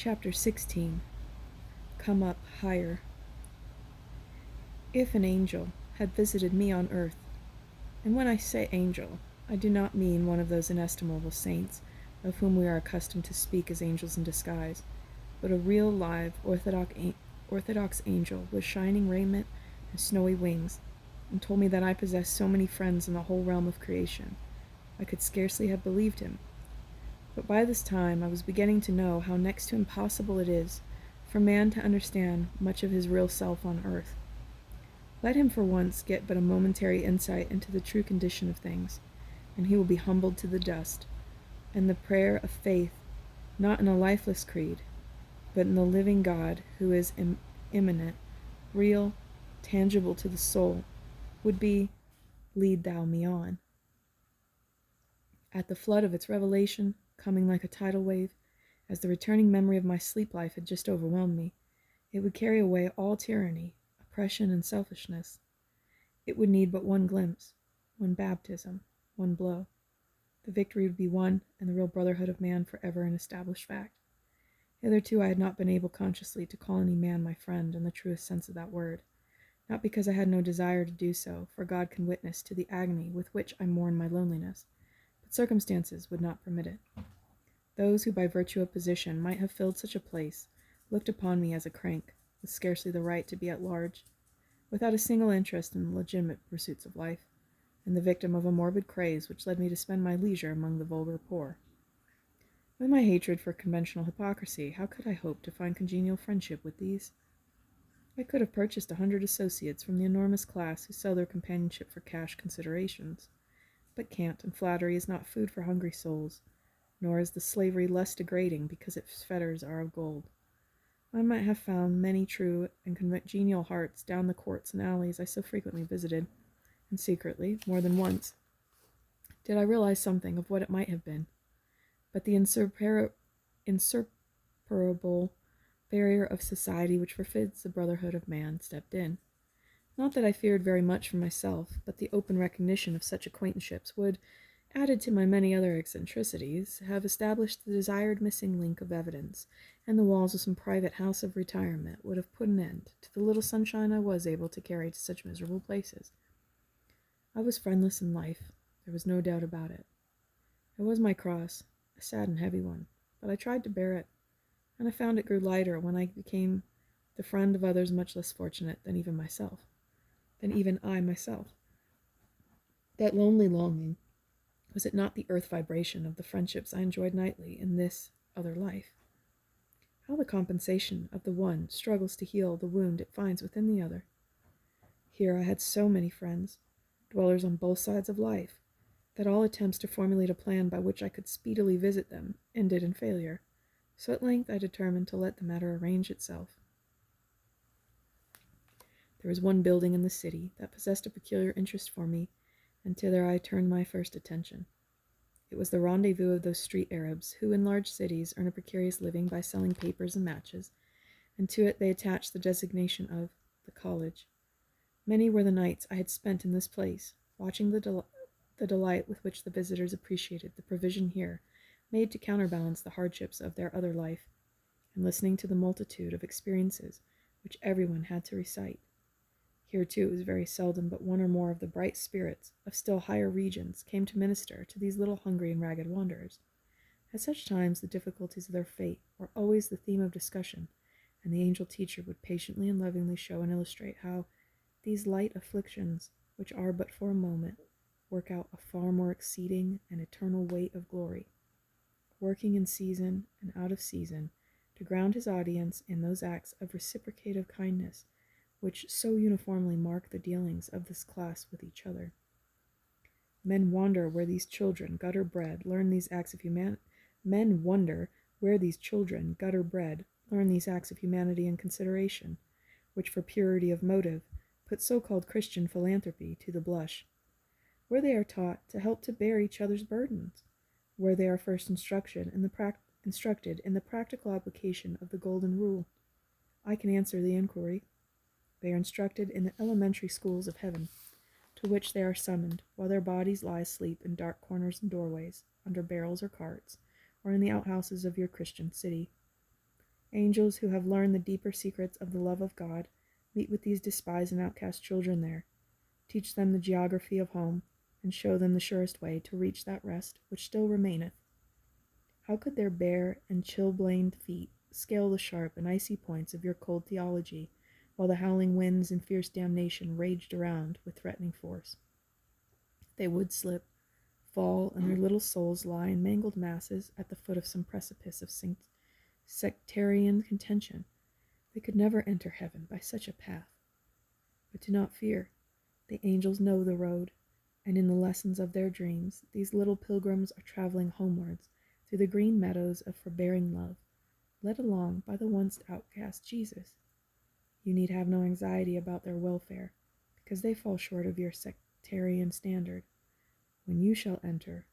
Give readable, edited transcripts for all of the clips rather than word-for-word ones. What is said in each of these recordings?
Chapter 16. Come Up Higher. If an angel had visited me on earth, and when I say angel, I do not mean one of those inestimable saints of whom we are accustomed to speak as angels in disguise, but a real, live, orthodox angel with shining raiment and snowy wings, and told me that I possessed so many friends in the whole realm of creation, I could scarcely have believed him. But by this time I was beginning to know how next to impossible it is for man to understand much of his real self on earth. Let him for once get but a momentary insight into the true condition of things, and he will be humbled to the dust, and the prayer of faith, not in a lifeless creed, but in the living God who is immanent, real, tangible to the soul, would be, lead thou me on. At the flood of its revelation, coming like a tidal wave, as the returning memory of my sleep life had just overwhelmed me, it would carry away all tyranny, oppression, and selfishness. It would need but one glimpse, one baptism, one blow. The victory would be won, and the real brotherhood of man forever an established fact. Hitherto I had not been able consciously to call any man my friend in the truest sense of that word, not because I had no desire to do so, for God can witness to the agony with which I mourn my loneliness, but circumstances would not permit it. Those who by virtue of position might have filled such a place looked upon me as a crank, with scarcely the right to be at large, without a single interest in the legitimate pursuits of life, and the victim of a morbid craze which led me to spend my leisure among the vulgar poor. With my hatred for conventional hypocrisy, how could I hope to find congenial friendship with these? I could have purchased 100 associates from the enormous class who sell their companionship for cash considerations, but cant and flattery is not food for hungry souls, nor is the slavery less degrading because its fetters are of gold. I might have found many true and congenial hearts down the courts and alleys I so frequently visited, and secretly, more than once, did I realize something of what it might have been. But the insuperable barrier of society which forbids the brotherhood of man stepped in. Not that I feared very much for myself, but the open recognition of such acquaintanceships would, added to my many other eccentricities, have established the desired missing link of evidence, and the walls of some private house of retirement would have put an end to the little sunshine I was able to carry to such miserable places. I was friendless in life, there was no doubt about it. It was my cross, a sad and heavy one, but I tried to bear it, and I found it grew lighter when I became the friend of others much less fortunate than even I myself. That lonely longing, was it not the earth vibration of the friendships I enjoyed nightly in this other life? How the compensation of the one struggles to heal the wound it finds within the other. Here I had so many friends, dwellers on both sides of life, that all attempts to formulate a plan by which I could speedily visit them ended in failure, so at length I determined to let the matter arrange itself. There was one building in the city that possessed a peculiar interest for me, and thither I turned my first attention. It was the rendezvous of those street Arabs who in large cities earn a precarious living by selling papers and matches, and to it they attach the designation of the college. Many were the nights I had spent in this place, watching the delight with which the visitors appreciated the provision here made to counterbalance the hardships of their other life, and listening to the multitude of experiences which everyone had to recite. Here, too, it was very seldom but one or more of the bright spirits of still higher regions came to minister to these little hungry and ragged wanderers. At such times the difficulties of their fate were always the theme of discussion, and the angel teacher would patiently and lovingly show and illustrate how these light afflictions, which are but for a moment, work out a far more exceeding and eternal weight of glory, working in season and out of season, to ground his audience in those acts of reciprocative kindness which so uniformly mark the dealings of this class with each other. Men wonder where these children, gutter-bred, learn these acts of humanity and consideration, which for purity of motive put so-called Christian philanthropy to the blush, where they are taught to help to bear each other's burdens, where they are first instructed in the practical application of the golden rule. I can answer the inquiry. They are instructed in the elementary schools of heaven, to which they are summoned, while their bodies lie asleep in dark corners and doorways, under barrels or carts, or in the outhouses of your Christian city. Angels who have learned the deeper secrets of the love of God meet with these despised and outcast children there, teach them the geography of home, and show them the surest way to reach that rest which still remaineth. How could their bare and chill-blamed feet scale the sharp and icy points of your cold theology, while the howling winds and fierce damnation raged around with threatening force? They would slip, fall, and their little souls lie in mangled masses at the foot of some precipice of sectarian contention. They could never enter heaven by such a path. But do not fear. The angels know the road, and in the lessons of their dreams, these little pilgrims are traveling homewards through the green meadows of forbearing love, led along by the once outcast Jesus. You need have no anxiety about their welfare, because they fall short of your sectarian standard. When you shall enter,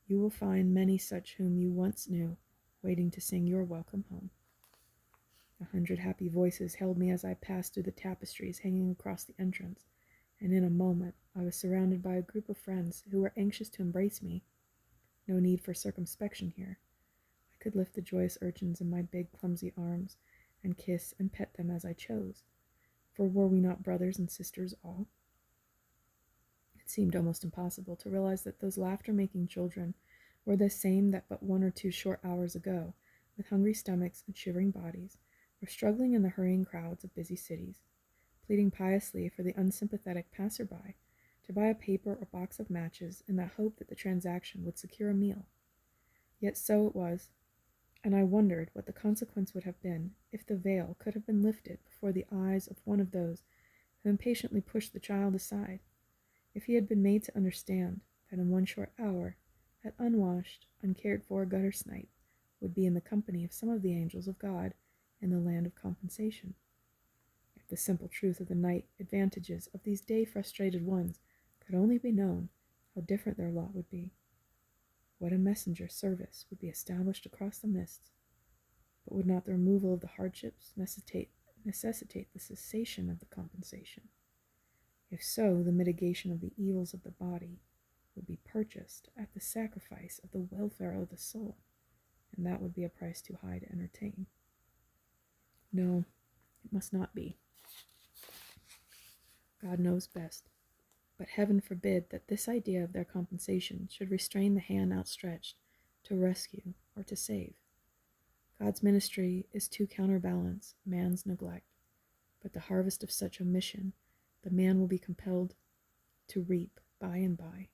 you will find many such whom you once knew, waiting to sing your welcome home. 100 happy voices hailed me as I passed through the tapestries hanging across the entrance, and in a moment I was surrounded by a group of friends who were anxious to embrace me. No need for circumspection here. I could lift the joyous urchins in my big, clumsy arms and kiss and pet them as I chose, for were we not brothers and sisters all? It seemed almost impossible to realize that those laughter-making children were the same that but 1 or 2 short hours ago, with hungry stomachs and shivering bodies, were struggling in the hurrying crowds of busy cities, pleading piously for the unsympathetic passer-by to buy a paper or box of matches in the hope that the transaction would secure a meal. Yet so it was, and I wondered what the consequence would have been if the veil could have been lifted before the eyes of one of those who impatiently pushed the child aside, if he had been made to understand that in 1 short hour that unwashed, uncared-for gutter snipe would be in the company of some of the angels of God in the land of compensation. If the simple truth of the night advantages of these day-frustrated ones could only be known, how different their lot would be. What a messenger service would be established across the mists, but would not the removal of the hardships necessitate the cessation of the compensation? If so, the mitigation of the evils of the body would be purchased at the sacrifice of the welfare of the soul, and that would be a price too high to entertain. No, it must not be. God knows best, but heaven forbid that this idea of their compensation should restrain the hand outstretched to rescue or to save. God's ministry is to counterbalance man's neglect, but the harvest of such omission the man will be compelled to reap by and by.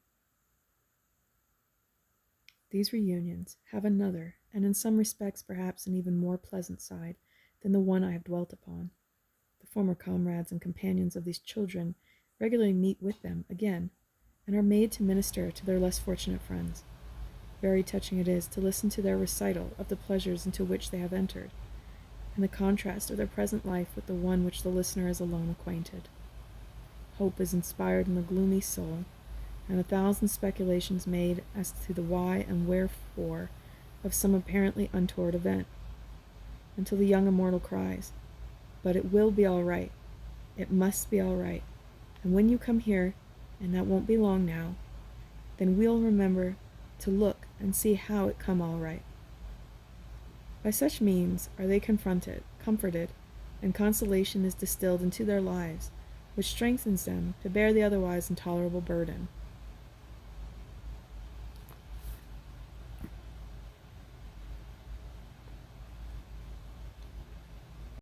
These reunions have another, and in some respects perhaps an even more pleasant side than the one I have dwelt upon. The former comrades and companions of these children regularly meet with them again, and are made to minister to their less fortunate friends. Very touching it is to listen to their recital of the pleasures into which they have entered, and the contrast of their present life with the one which the listener is alone acquainted. Hope is inspired in the gloomy soul, and 1,000 speculations made as to the why and wherefore of some apparently untoward event, until the young immortal cries, "But it will be all right. It must be all right. And when you come here, and that won't be long now, then we'll remember to look and see how it come all right." By such means are they comforted, and consolation is distilled into their lives, which strengthens them to bear the otherwise intolerable burden.